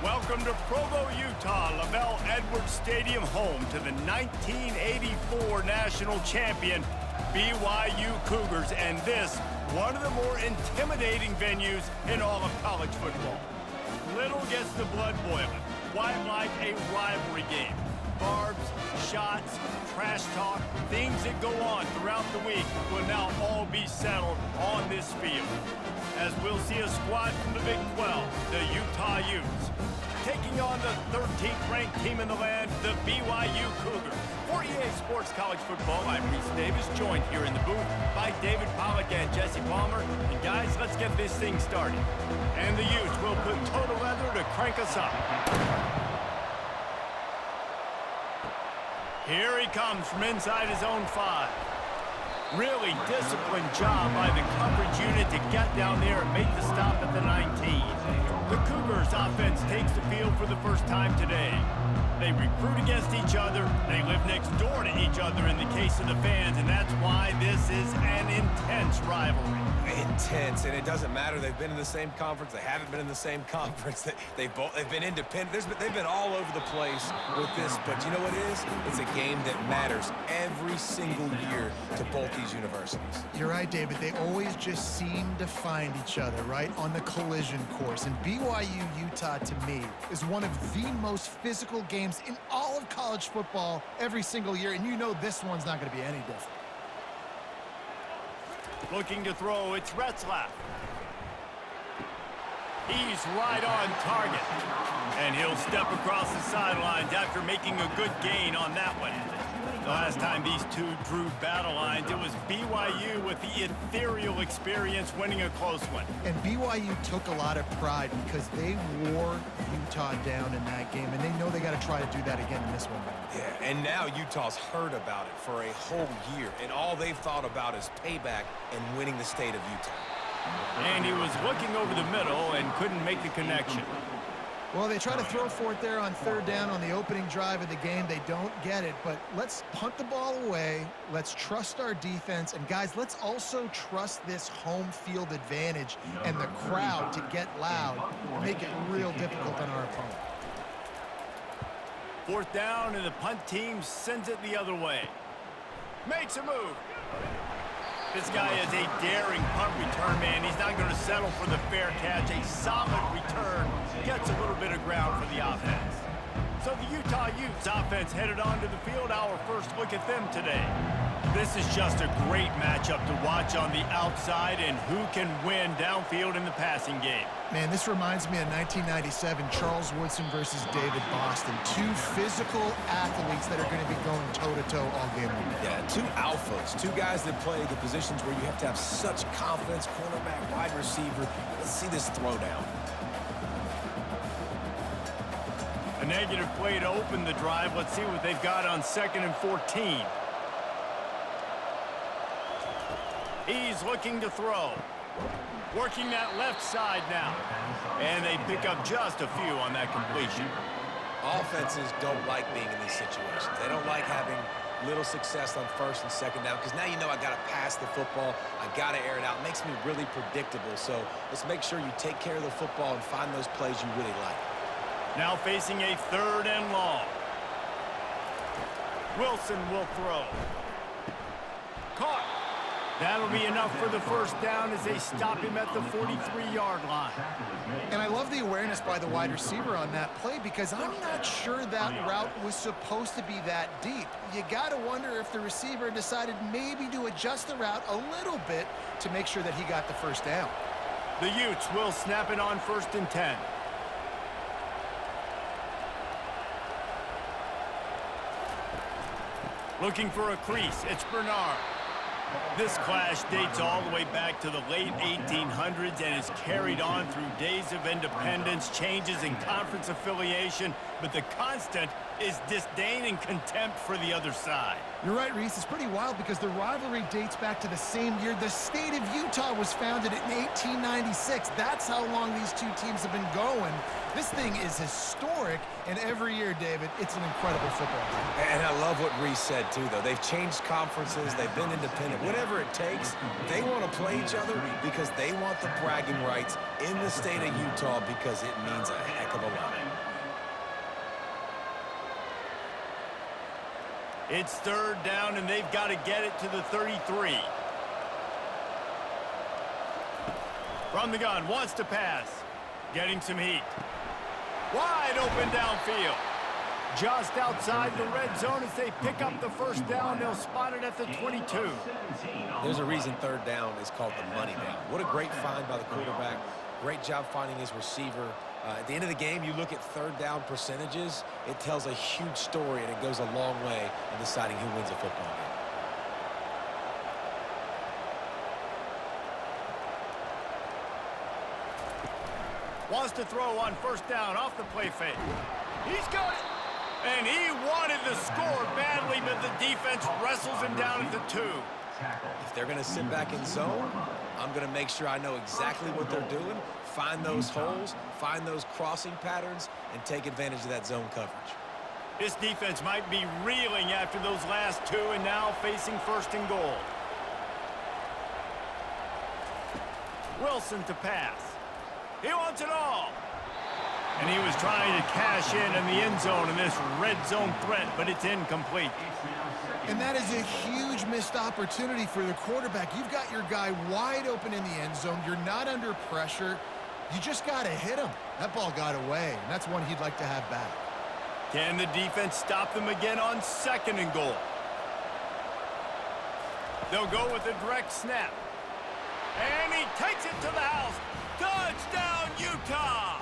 Welcome to Provo, Utah, Lavelle Edwards Stadium, home to the 1984 national champion BYU Cougars, and this, one of the more intimidating venues in all of college football. Little gets the blood boiling, quite like a rivalry game. Barbs, shots, trash talk, things that go on throughout the week will now all be settled on this field. As we'll see a squad from the Big 12, the Utah Utes, taking on the 13th ranked team in the land, the BYU Cougars. For EA Sports College Football, I'm Reese Davis, joined here in the booth by David Pollack and Jesse Palmer. And guys, let's get this thing started. And the Utes will put total leather to crank us up. Here he comes from inside his own 5. Really disciplined job by the coverage unit to get down there and make the stop at the 19. The Cougars offense takes the field for the first time today. They recruit against each other. They live next door to each other in the case of the fans, and that's why this is an intense rivalry. Intense, and it doesn't matter. They've been in the same conference. They haven't been in the same conference. They've been independent. They've been all over the place with this, but you know what it is? It's a game that matters every single year to both these universities. You're right, David. They always just seem to find each other, right, on the collision course. And BYU-Utah, to me, is one of the most physical games in all of college football every single year, and you know this one's not going to be any different. Looking to throw, it's Retzlaff. He's right on target. And he'll step across the sidelines after making a good gain on that one. The last time these two drew battle lines, it was BYU with the ethereal experience winning a close one. And BYU took a lot of pride because they wore Utah down in that game, and they know they got to try to do that again in this one. Yeah, and now Utah's heard about it for a whole year, and all they've thought about is payback and winning the state of Utah. And he was looking over the middle and couldn't make the connection. Well, they try to throw for it there on third down on the opening drive of the game. They don't get it, but let's punt the ball away. Let's trust our defense. And, guys, let's also trust this home field advantage and the crowd to get loud and make it real difficult on our opponent. Fourth down, and the punt team sends it the other way. Makes a move. This guy is a daring punt return man. He's not going to settle for the fair catch. A solid return. Gets a little bit of ground for the offense. So the Utah Utes offense headed onto the field. Our first look at them today. This is just a great matchup to watch on the outside, and who can win downfield in the passing game. Man, this reminds me of 1997, Charles Woodson versus David Boston. Two physical athletes that are going to be going toe-to-toe all game long. Yeah, two alphas, two guys that play the positions where you have to have such confidence, cornerback, wide receiver. Let's see this throwdown. A negative play to open the drive. Let's see what they've got on 2nd and 14. He's looking to throw. Working that left side now. And they pick up just a few on that completion. Offenses don't like being in these situations. They don't like having little success on 1st and 2nd down, because now you know I got to pass the football. I got to air it out. It makes me really predictable. So let's make sure you take care of the football and find those plays you really like. Now facing a 3rd and long. Wilson will throw. Caught. That'll be enough for the first down as they stop him at the 43-yard line. And I love the awareness by the wide receiver on that play, because I'm not sure that route was supposed to be that deep. You got to wonder if the receiver decided maybe to adjust the route a little bit to make sure that he got the first down. The Utes will snap it on 1st and 10. Looking for a crease, it's Bernard. This clash dates all the way back to the late 1800s and is carried on through days of independence, changes in conference affiliation, but the constant is disdain and contempt for the other side. You're right, Reese. It's pretty wild because the rivalry dates back to the same year the state of Utah was founded in 1896. That's how long these two teams have been going. This thing is historic, and every year, David, it's an incredible football game. And I love what Reese said, too, though. They've changed conferences. They've been independent. man. Whatever it takes, they want to play each other because they want the bragging rights in the state of Utah because it means a heck of a lot. It's third down, and they've got to get it to the 33. From the gun, wants to pass. Getting some heat. Wide open downfield. Just outside the red zone as they pick up the first down. They'll spot it at the 22. There's a reason third down is called the money down. What a great find by the quarterback. Great job finding his receiver. At the end of the game, you look at third down percentages. It tells a huge story, and it goes a long way in deciding who wins a football game. Wants to throw on first down off the play fake. He's got it. And he wanted the score badly, but the defense wrestles him down at the 2. If they're going to sit back in zone, I'm going to make sure I know exactly what they're doing, find those holes, find those crossing patterns, and take advantage of that zone coverage. This defense might be reeling after those last 2 and now facing first and goal. Wilson to pass. He wants it all. And he was trying to cash in the end zone in this red zone threat, but it's incomplete. And that is a huge missed opportunity for the quarterback. You've got your guy wide open in the end zone. You're not under pressure. You just got to hit him. That ball got away, and that's one he'd like to have back. Can the defense stop them again on second and goal? They'll go with a direct snap. And he takes it to the house. Touchdown, Utah!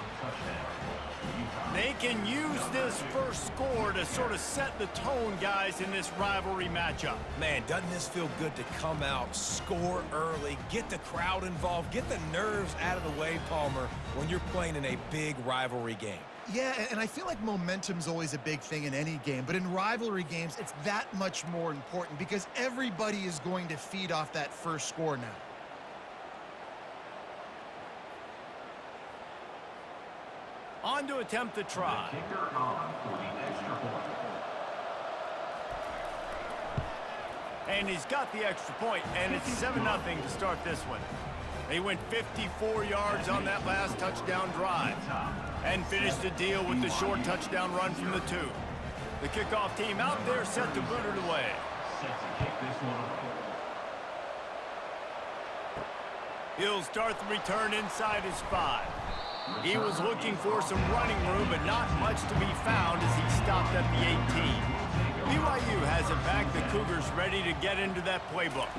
They can use this first score to sort of set the tone, guys, in this rivalry matchup. Man, doesn't this feel good to come out, score early, get the crowd involved, get the nerves out of the way, Palmer, when you're playing in a big rivalry game? Yeah, and I feel like momentum's always a big thing in any game, but in rivalry games, it's that much more important because everybody is going to feed off that first score now. On to attempt the try. And he's got the extra point, and it's 7-0 to start this one. They went 54 yards on that last touchdown drive and finished the deal with the short touchdown run from the 2. The kickoff team out there set to boot it away. He'll start the return inside his 5. He was looking for some running room, but not much to be found as he stopped at the 18. BYU has it back. The Cougars ready to get into that playbook.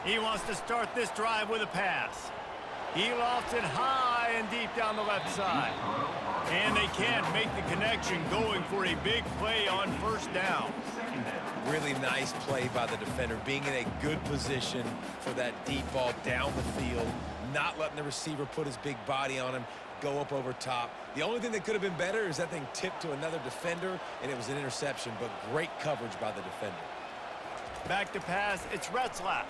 He wants to start this drive with a pass. He lofts it high and deep down the left side. And they can't make the connection, going for a big play on first down. Really nice play by the defender, being in a good position for that deep ball down the field, not letting the receiver put his big body on him, go up over top. The only thing that could have been better is that thing tipped to another defender, and it was an interception, but great coverage by the defender. Back to pass, it's Retzlaff.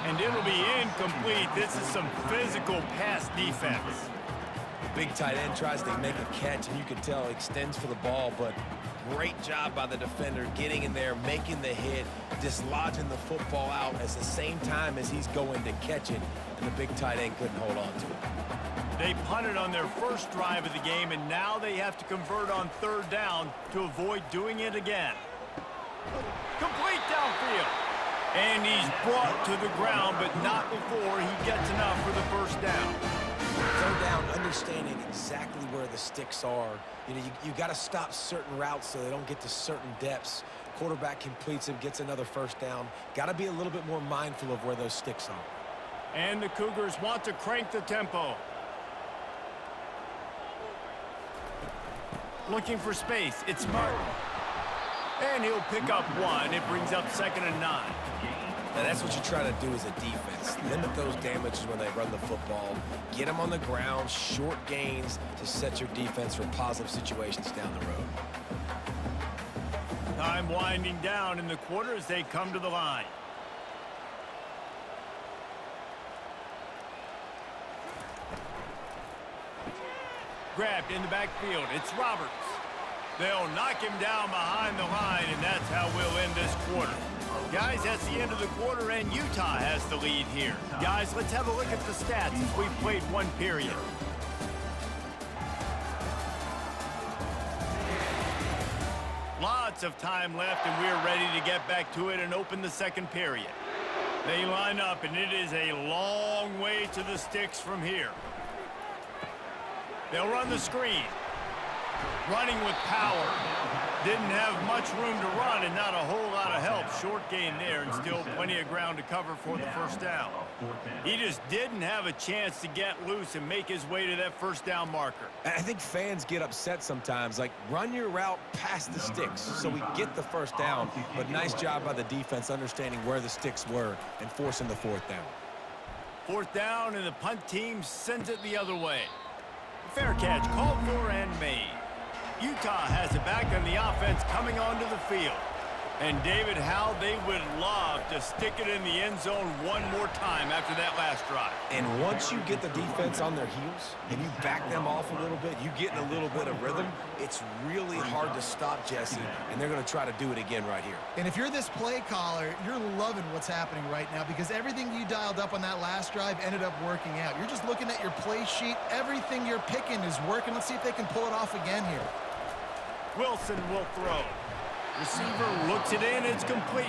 And it'll be incomplete. This is some physical pass defense. Big tight end tries to make a catch, and you can tell extends for the ball, but great job by the defender getting in there, making the hit, dislodging the football out at the same time as he's going to catch it, and the big tight end couldn't hold on to it. They punted on their first drive of the game, and now they have to convert on third down to avoid doing it again. Complete downfield. And he's brought to the ground, but not before he gets enough for the first down. Third down, understanding exactly where the sticks are. You know, you got to stop certain routes so they don't get to certain depths. Quarterback completes them, gets another first down. Got to be a little bit more mindful of where those sticks are. And the Cougars want to crank the tempo. Looking for space. It's Martin. And he'll pick up 1. It brings up 2nd and 9. Now that's what you try to do as a defense. Limit those damages when they run the football. Get them on the ground, short gains to set your defense for positive situations down the road. Time winding down in the quarter as they come to the line. Grabbed in the backfield. It's Roberts. They'll knock him down behind the line, and that's how we'll end this quarter. Guys, that's the end of the quarter, and Utah has the lead here. Guys, let's have a look at the stats as we've played one period. Lots of time left, and we're ready to get back to it and open the second period. They line up, and it is a long way to the sticks from here. They'll run the screen. Running with power. Didn't have much room to run and not a whole lot of help. Short gain there and still plenty of ground to cover for the first down. He just didn't have a chance to get loose and make his way to that first down marker. I think fans get upset sometimes, like run your route past the sticks so we get the first down. But nice job by the defense understanding where the sticks were and forcing the fourth down. Fourth down, and the punt team sends it the other way. Fair catch called for and made. Utah has it back on the offense coming onto the field. And David, how they would love to stick it in the end zone one more time after that last drive. And once you get the defense on their heels and you back them off a little bit, you get in a little bit of rhythm, it's really hard to stop, Jesse, and they're going to try to do it again right here. And if you're this play caller, you're loving what's happening right now because everything you dialed up on that last drive ended up working out. You're just looking at your play sheet. Everything you're picking is working. Let's see if they can pull it off again here. Wilson will throw. Receiver looks it in, it's complete.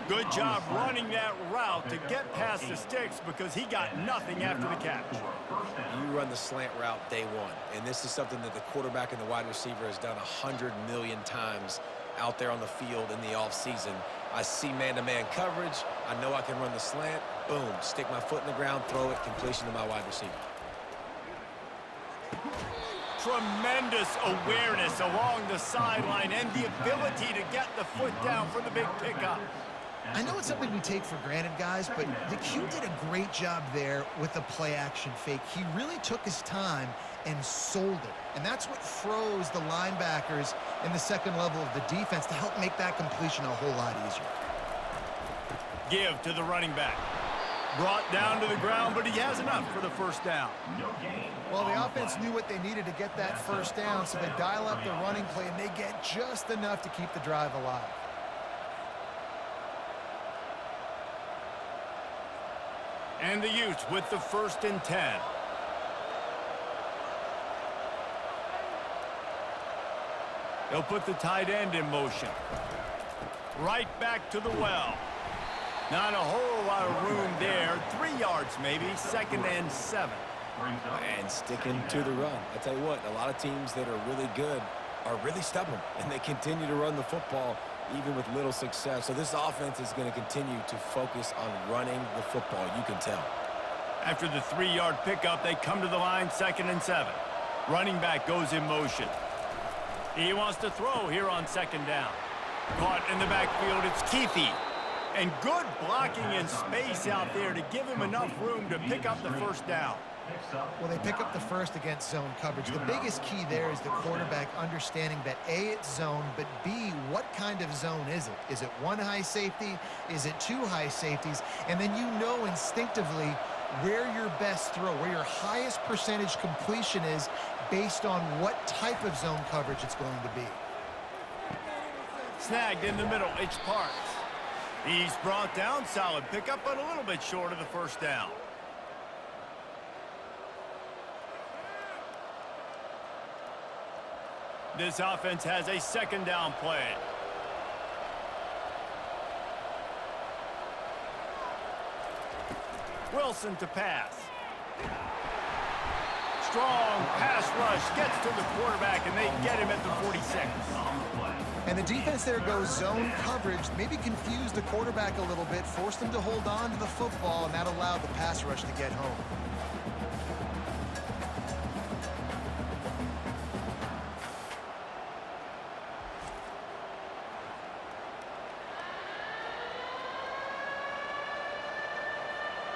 Good job running that route to get past the sticks because he got nothing after the catch. You run the slant route day one, and this is something that the quarterback and the wide receiver has done 100 million times out there on the field in the offseason. I see man-to-man coverage. I know I can run the slant. Boom, stick my foot in the ground, throw it, completion to my wide receiver. Tremendous awareness along the sideline and the ability to get the foot down for the big pickup. I know it's something we take for granted, guys, but the Q did a great job there with the play-action fake. He really took his time and sold it. And that's what froze the linebackers in the second level of the defense to help make that completion a whole lot easier. Give to the running back. Brought down to the ground, but he has enough for the first down. Well, the offense knew what they needed to get that first down, so they dial up the running play, and they get just enough to keep the drive alive. And the Utes with the 1st and 10. They'll put the tight end in motion. Right back to the well. Not a whole lot of room there. 3 yards maybe, 2nd and 7. And sticking to the run. I tell you what, a lot of teams that are really good are really stubborn, and they continue to run the football even with little success. So this offense is going to continue to focus on running the football, you can tell. After the 3-yard pickup, they come to the line, 2nd and 7. Running back goes in motion. He wants to throw here on 2nd down. Caught in the backfield, it's Keefe. And good blocking in space out there to give him enough room to pick up the first down. Well, they pick up the first against zone coverage. The biggest key there is the quarterback understanding that A, it's zone, but B, what kind of zone is it? Is it one high safety? Is it two high safeties? And then you know instinctively where your best throw, where your highest percentage completion is based on what type of zone coverage it's going to be. Snagged in the middle, it's Parks. He's brought down, solid pickup, but a little bit short of the first down. This offense has a 2nd down play. Wilson to pass. Strong pass rush gets to the quarterback, and they get him at the 46. And the defense there goes zone coverage, maybe confused the quarterback a little bit, forced him to hold on to the football, and that allowed the pass rush to get home.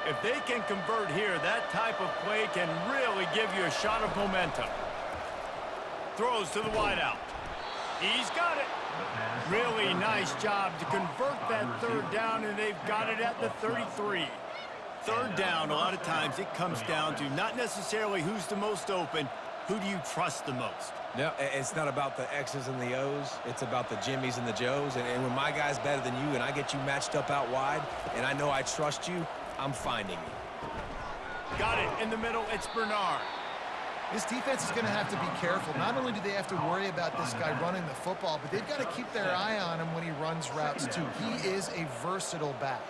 If they can convert here, that type of play can really give you a shot of momentum. Throws to the wideout. He's got it. Really nice job to convert that 3rd down, and they've got it at the 33. 3rd down, a lot of times it comes down to not necessarily who's the most open, who do you trust the most? No, it's not about the X's and the O's. It's about the Jimmies and the Joes. And when my guy's better than you and I get you matched up out wide and I know I trust you, I'm finding you. Got it in the middle. It's Bernard. This defense is going to have to be careful. Not only do they have to worry about this guy running the football, but they've got to keep their eye on him when he runs routes too. He is a versatile back.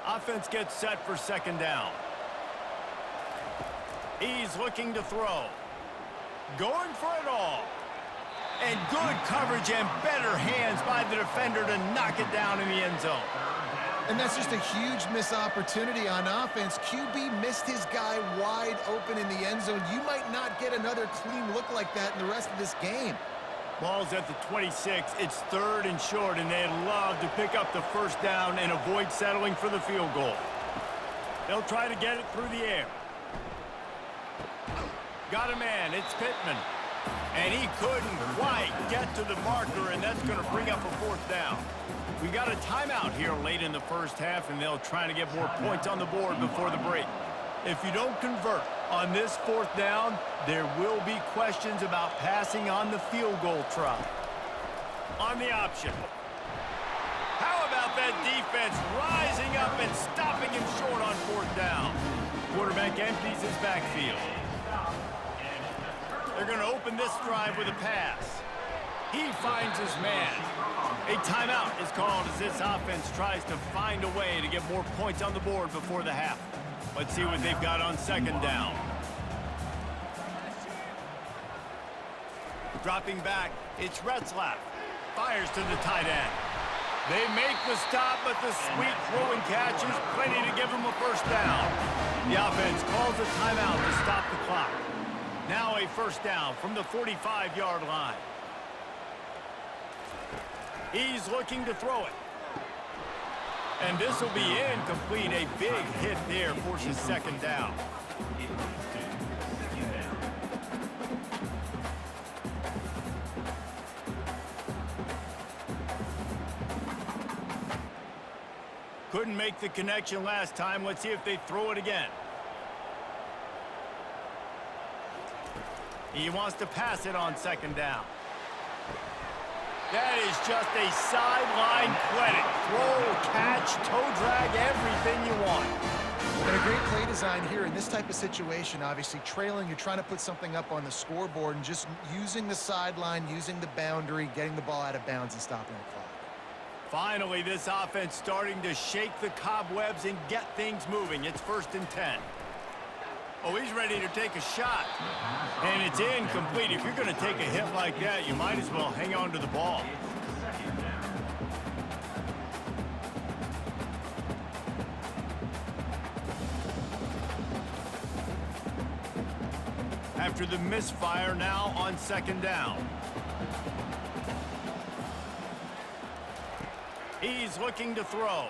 Offense gets set for second down. He's looking to throw. Going for it all. And good coverage and better hands by the defender to knock it down in the end zone. And that's just a huge missed opportunity on offense. QB missed his guy wide open in the end zone. You might not get another clean look like that in the rest of this game. Ball's at the 26. It's 3rd and short, and they'd love to pick up the first down and avoid settling for the field goal. They'll try to get it through the air. Got a man. It's Pittman. And he couldn't quite get to the marker, and that's going to bring up a 4th down. We got a timeout here late in the first half, and they'll try to get more points on the board before the break. If you don't convert on this 4th down, there will be questions about passing on the field goal try. On the option. How about that defense rising up and stopping him short on 4th down? Quarterback empties his backfield. They're going to open this drive with a pass. He finds his man. A timeout is called as this offense tries to find a way to get more points on the board before the half. Let's see what they've got on second down. Dropping back, it's Retzlaff. Fires to the tight end. They make the stop, but the sweet throw and catch is plenty to give them a first down. The offense calls a timeout to stop the clock. Now a first down from the 45-yard line. He's looking to throw it. And this will be incomplete. A big hit there forces second down. Couldn't make the connection last time. Let's see if they throw it again. He wants to pass it on second down. That is just a sideline credit. Throw, catch, toe drag, everything you want. And a great play design here in this type of situation. Obviously trailing, you're trying to put something up on the scoreboard and just using the sideline, using the boundary, getting the ball out of bounds and stopping the clock. Finally, this offense starting to shake the cobwebs and get things moving. It's 1st and 10. Oh, he's ready to take a shot. And it's incomplete. If you're going to take a hit like that, you might as well hang on to the ball. After the misfire, now on second down. He's looking to throw.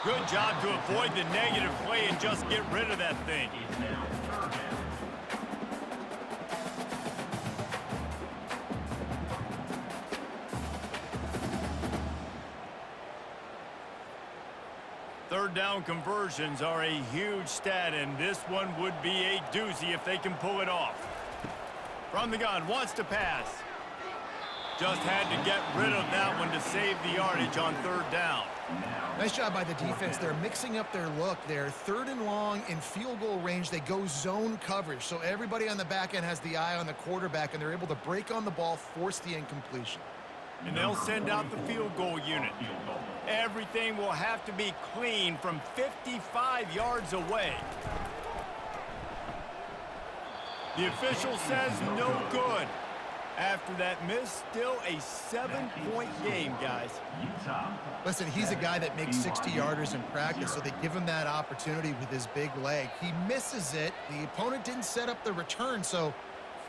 Good job to avoid the negative play and just get rid of that thing. Third down conversions are a huge stat, and this one would be a doozy if they can pull it off. From the gun, wants to pass. Just had to get rid of that one to save the yardage on 3rd down. Nice job by the defense. They're mixing up their look. They're 3rd and long in field goal range. They go zone coverage. So everybody on the back end has the eye on the quarterback, and they're able to break on the ball, force the incompletion. And they'll send out the field goal unit. Everything will have to be clean from 55 yards away. The official says no good. After that miss, still a 7-point game, guys. Listen, he's a guy that makes 60-yarders in practice, so they give him that opportunity with his big leg. He misses it. The opponent didn't set up the return, so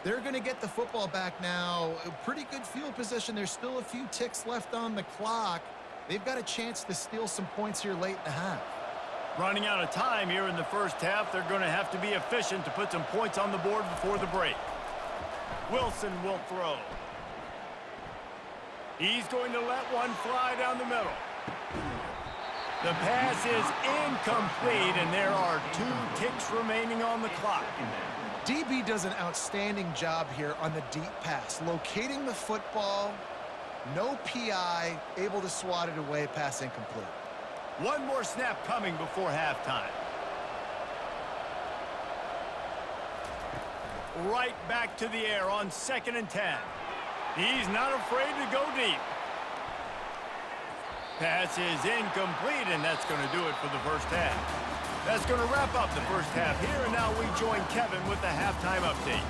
they're going to get the football back now. A pretty good field position. There's still a few ticks left on the clock. They've got a chance to steal some points here late in the half. Running out of time here in the first half, they're going to have to be efficient to put some points on the board before the break. Wilson will throw. He's going to let one fly down the middle. The pass is incomplete, and there are 2 ticks remaining on the clock. DB does an outstanding job here on the deep pass, locating the football, no PI, able to swat it away, pass incomplete. One more snap coming before halftime. Right back to the air on 2nd and 10. He's not afraid to go deep. Pass is incomplete, and that's going to do it for the first half. That's going to wrap up the first half here, and now we join Kevin with the halftime update.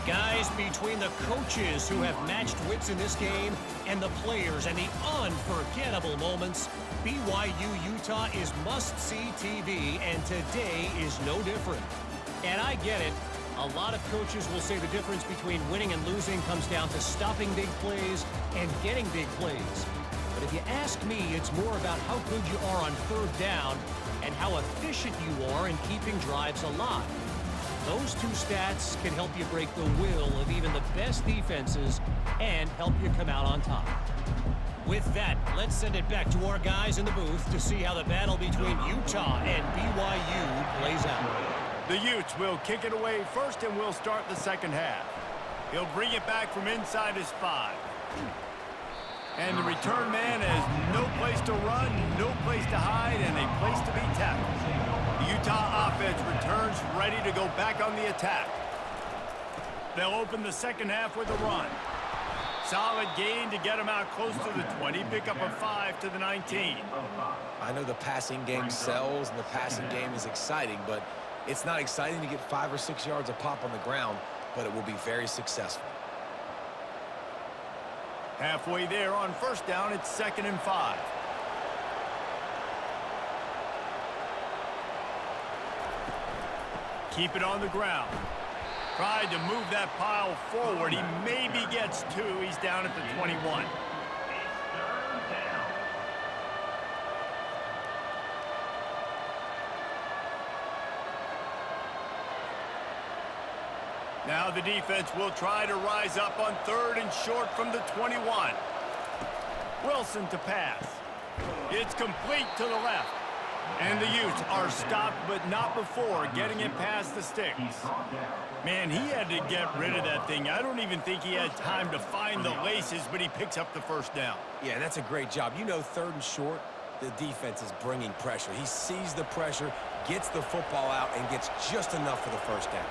Guys, between the coaches who have matched wits in this game and the players and the unforgettable moments, BYU-Utah is must-see TV, and today is no different. And I get it. A lot of coaches will say the difference between winning and losing comes down to stopping big plays and getting big plays. But if you ask me, it's more about how good you are on 3rd down and how efficient you are in keeping drives alive. Those 2 stats can help you break the will of even the best defenses and help you come out on top. With that, let's send it back to our guys in the booth to see how the battle between Utah and BYU plays out. The Utes will kick it away first, and we'll start the second half. He'll bring it back from inside his 5. And the return man has no place to run, no place to hide, and a place to be tackled. The Utah offense returns ready to go back on the attack. They'll open the second half with a run. Solid gain to get him out close to the 20, pick up a 5 to the 19. I know the passing game sells and the passing game is exciting, but it's not exciting to get 5 or 6 yards a pop on the ground, but it will be very successful. Halfway there on 1st down, it's 2nd and 5. Keep it on the ground. Tried to move that pile forward. He maybe gets 2. He's down at the 21. Now the defense will try to rise up on 3rd and short from the 21. Wilson to pass. It's complete to the left. And the Utes are stopped, but not before getting it past the sticks. Man, he had to get rid of that thing. I don't even think he had time to find the laces, but he picks up the 1st down. Yeah, that's a great job. You know, 3rd and short, the defense is bringing pressure. He sees the pressure, gets the football out, and gets just enough for the 1st down.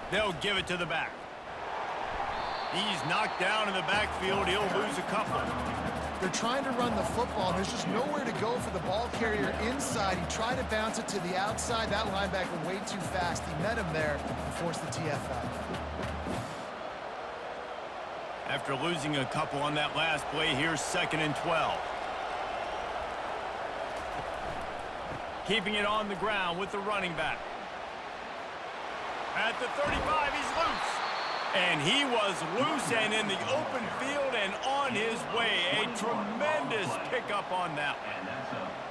They'll give it to the back. He's knocked down in the backfield. He'll lose a couple. They're trying to run the football. There's just nowhere to go for the ball carrier inside. He tried to bounce it to the outside. That linebacker way too fast. He met him there and forced the TFL. After losing a couple on that last play, here's 2nd and 12. Keeping it on the ground with the running back. At the 35, he's loose. And he was loose and in the open field and on his way. A tremendous pickup on that one.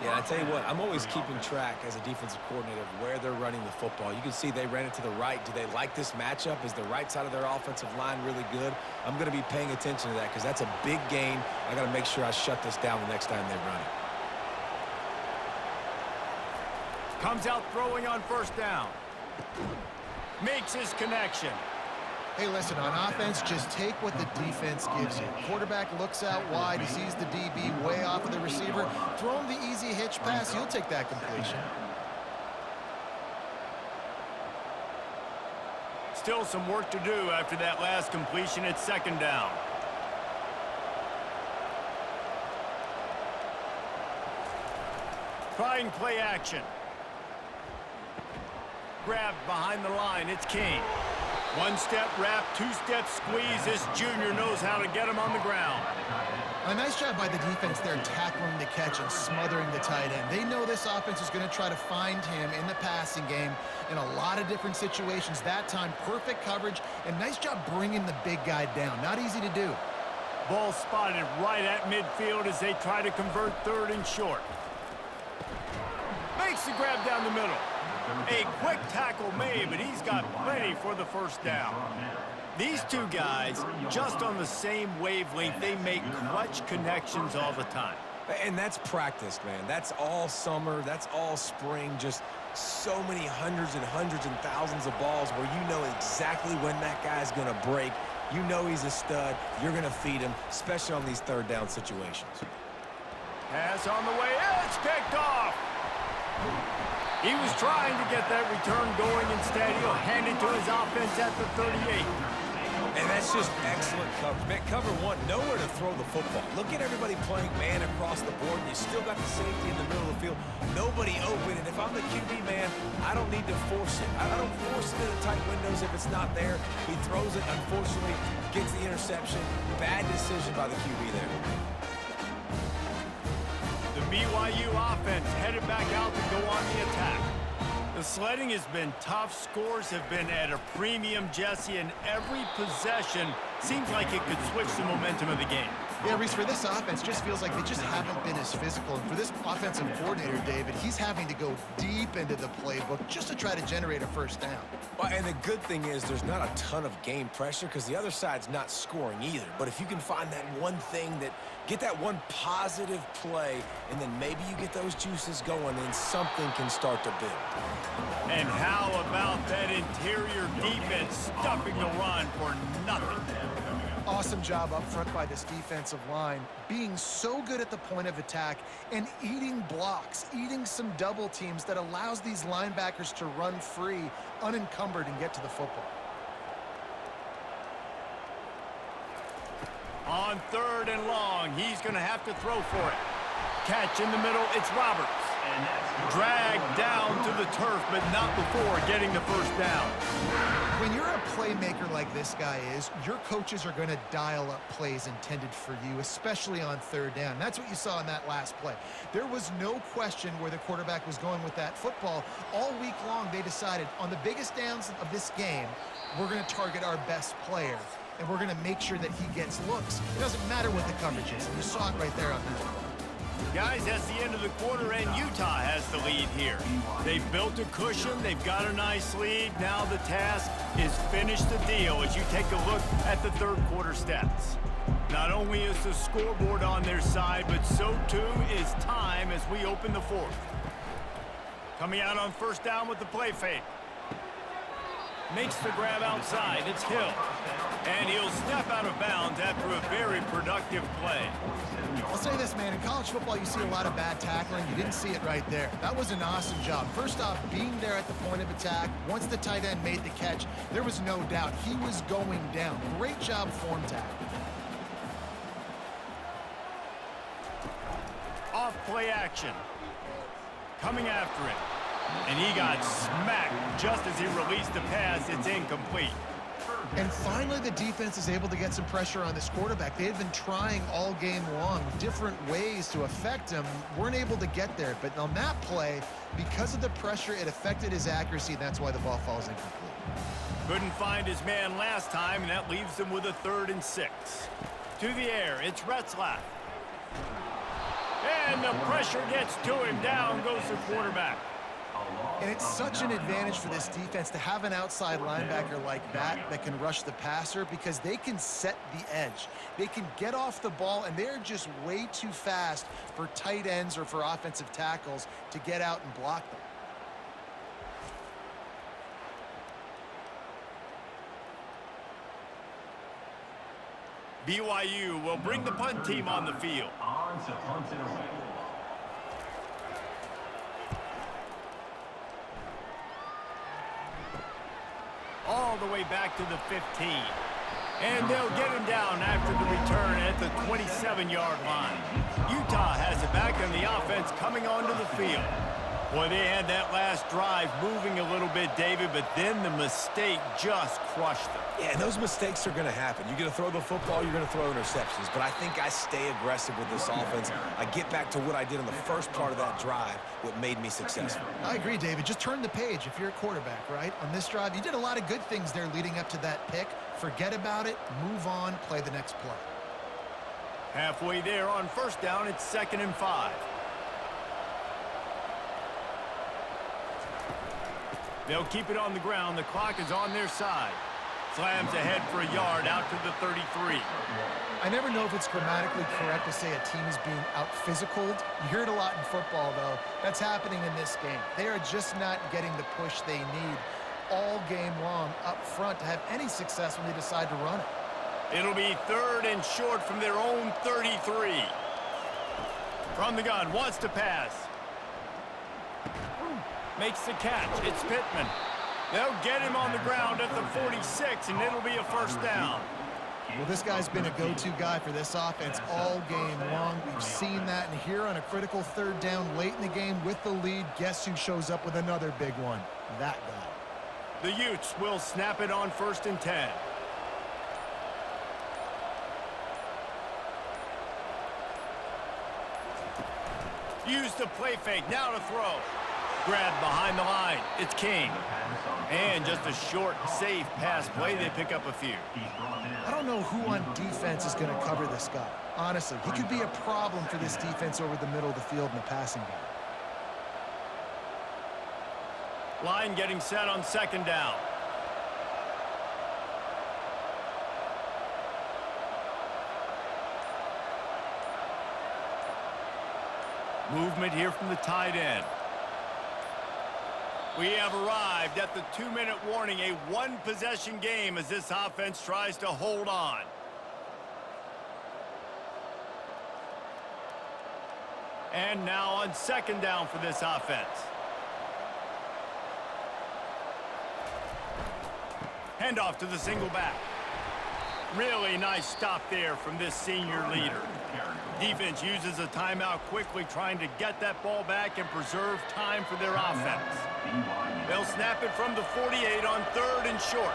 Yeah, I tell you what, I'm always keeping track as a defensive coordinator of where they're running the football. You can see they ran it to the right. Do they like this matchup? Is the right side of their offensive line really good? I'm going to be paying attention to that because that's a big gain. I got to make sure I shut this down the next time they run it. Comes out throwing on 1st down. Makes his connection. Hey, listen, on offense, just take what the defense gives you. Quarterback looks out wide. He sees the DB way off of the receiver. Throw him the easy hitch pass. He'll take that completion. Still some work to do after that last completion at 2nd down. Trying play action. Grabbed behind the line. It's King. 1-step wrap, 2-step squeeze. This junior knows how to get him on the ground. A nice job by the defense there tackling the catch and smothering the tight end. They know this offense is going to try to find him in the passing game in a lot of different situations. That time, perfect coverage, and nice job bringing the big guy down. Not easy to do. Ball spotted right at midfield as they try to convert 3rd and short. Makes the grab down the middle. A quick tackle made, but he's got plenty for the 1st down. These two guys, just on the same wavelength, they make clutch connections all the time. And that's practice, man. That's all summer. That's all spring. Just so many hundreds and thousands of balls where you know exactly when that guy's going to break. You know he's a stud. You're going to feed him, especially on these third down situations. Pass on the way. It's picked off. He was trying to get that return going. Instead, he'll hand it to his offense at the 38. And that's just excellent coverage. Man, cover one, nowhere to throw the football. Look at everybody playing man across the board, and you still got the safety in the middle of the field. Nobody open, and if I'm the QB, man, I don't need to force it. I don't force it into tight windows if it's not there. He throws it, unfortunately, gets the interception. Bad decision by the QB there. The BYU offense headed back out to go on the attack. The sledding has been tough. Scores have been at a premium, Jesse, and every possession seems like it could switch the momentum of the game. Yeah, Reese, for this offense, just feels like they just haven't been as physical. And for this offensive coordinator, David, he's having to go deep into the playbook just to try to generate a first down. Well, and the good thing is there's not a ton of game pressure because the other side's not scoring either. But if you can find that one thing get that one positive play, and then maybe you get those juices going, and something can start to build. And how about that interior defense stuffing the run for nothing? Awesome job up front by this defensive line, being so good at the point of attack and eating blocks, eating some double teams that allows these linebackers to run free, unencumbered, and get to the football. On 3rd and long, he's going to have to throw for it. Catch in the middle, it's Roberts. Dragged down to the turf, but not before getting the first down. When you're a playmaker like this guy is, your coaches are going to dial up plays intended for you, especially on 3rd down. That's what you saw in that last play. There was no question where the quarterback was going with that football. All week long, they decided on the biggest downs of this game, we're going to target our best player, and we're going to make sure that he gets looks. It doesn't matter what the coverage is. You saw it right there on that. Guys, that's the end of the quarter, and Utah has the lead here. They've built a cushion. They've got a nice lead. Now the task is finish the deal as you take a look at the 3rd quarter stats. Not only is the scoreboard on their side, but so too is time as we open the 4th. Coming out on 1st down with the play fake. Makes the grab outside. It's Hill. And he'll step out of bounds after a very productive play. I'll say this, man. In college football, you see a lot of bad tackling. You didn't see it right there. That was an awesome job. First off, being there at the point of attack. Once the tight end made the catch, there was no doubt he was going down. Great job form tackle. Off play action. Coming after it. And he got smacked just as he released the pass. It's incomplete. And finally, the defense is able to get some pressure on this quarterback. They had been trying all game long, different ways to affect him. Weren't able to get there. But on that play, because of the pressure, it affected his accuracy, and that's why the ball falls incomplete. Couldn't find his man last time, and that leaves him with a 3rd and 6. To the air, it's Retzlaff. And the pressure gets to him. Down goes the quarterback. And it's such an advantage for this defense to have an outside linebacker like that can rush the passer because they can set the edge. They can get off the ball, and they're just way too fast for tight ends or for offensive tackles to get out and block them. BYU will bring the punt team on the field. On to punt it away. All the way back to the 15. And they'll get him down after the return at the 27-yard line. Utah has it back on the offense coming onto the field. Boy, they had that last drive moving a little bit, David, but then the mistake just crushed them. Yeah, and those mistakes are going to happen. You're going to throw the football, you're going to throw interceptions. But I think I stay aggressive with this offense. I get back to what I did in the first part of that drive, what made me successful. I agree, David. Just turn the page if you're a quarterback, right? On this drive, you did a lot of good things there leading up to that pick. Forget about it, move on, play the next play. Halfway there on 1st down, it's 2nd and 5. They'll keep it on the ground. The clock is on their side. Slams ahead for a yard out to the 33. I never know if it's grammatically correct to say a team is being out-physicaled. You hear it a lot in football, though. That's happening in this game. They are just not getting the push they need all game long up front to have any success when they decide to run it. It'll be 3rd and short from their own 33. From the gun, wants to pass. Makes the catch. It's Pittman. They'll get him on the ground at the 46, and it'll be a first down. Well, this guy's been a go-to guy for this offense all game long. We've seen that, and here on a critical 3rd down late in the game with the lead, guess who shows up with another big one? That guy. The Utes will snap it on 1st and 10. Use the play fake, now to throw. Grab behind the line, it's King. And just a short, safe pass play, they pick up a few. I don't know who on defense is going to cover this guy. Honestly, he could be a problem for this defense over the middle of the field in the passing game. Line getting set on 2nd down. Movement here from the tight end. We have arrived at the 2-minute warning, a one-possession game as this offense tries to hold on. And now on 2nd down for this offense. Handoff to the single back. Really nice stop there from this senior leader. Defense uses a timeout quickly, trying to get that ball back and preserve time for their offense. They'll snap it from the 48 on 3rd and short.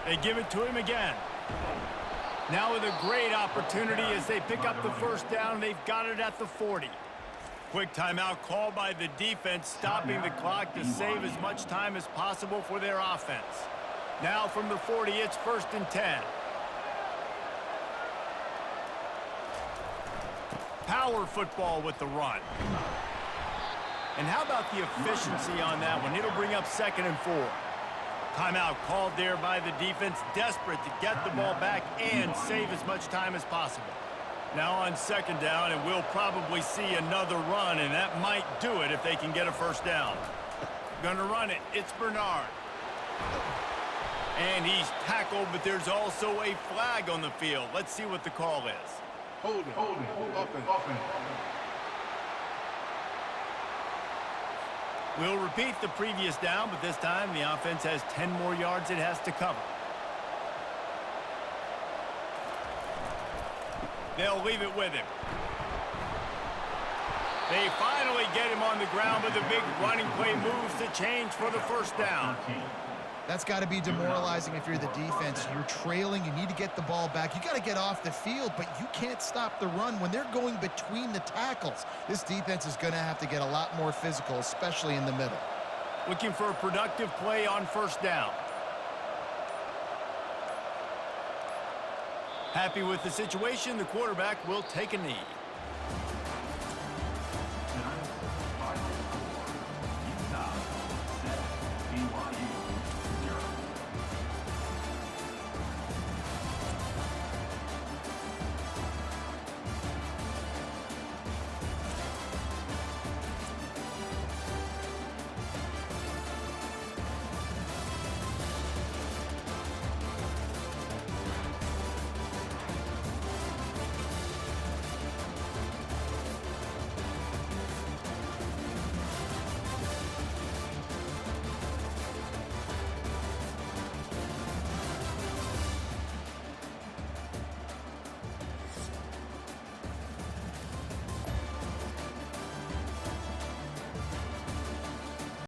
They give it to him again. Now with a great opportunity as they pick up the 1st down. They've got it at the 40. Quick timeout called by the defense, stopping the clock to save as much time as possible for their offense. Now from the 40, it's 1st and 10. Power football with the run. And how about the efficiency on that one? It'll bring up 2nd and 4. Timeout called there by the defense, desperate to get the ball back and save as much time as possible. Now on 2nd down, and we'll probably see another run, and that might do it if they can get a 1st down. Gonna run it. It's Bernard. And he's tackled, but there's also a flag on the field. Let's see what the call is. Hold it. We'll repeat the previous down, but this time the offense has 10 more yards it has to cover. They'll leave it with him. They finally get him on the ground, but the big running play moves the change for the 1st down. That's got to be demoralizing if you're the defense. You're trailing. You need to get the ball back. You got to get off the field, but you can't stop the run when they're going between the tackles. This defense is going to have to get a lot more physical, especially in the middle. Looking for a productive play on 1st down. Happy with the situation, the quarterback will take a knee.